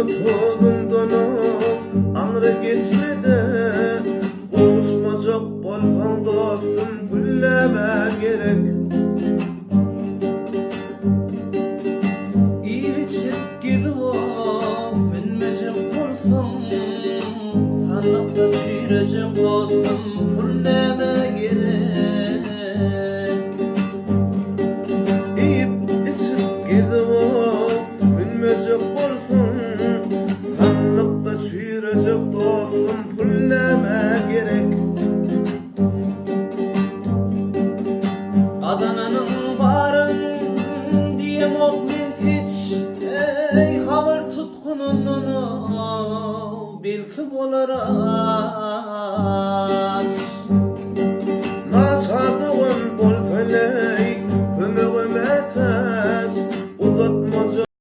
tozundan anrı geçmedi. Uçuşmacak bolgan dostum gülleme gerek. İçip gidip minmecek bolsam, sanakta çiğrecek dostum pul neme gerek. İyip içip gidip minmecek bolsun, sandıkta çiğrecek dostum pul neme gerek. Adana'nın barın diyem okmin hiç, ey haber tutkunun onu bilki bolara.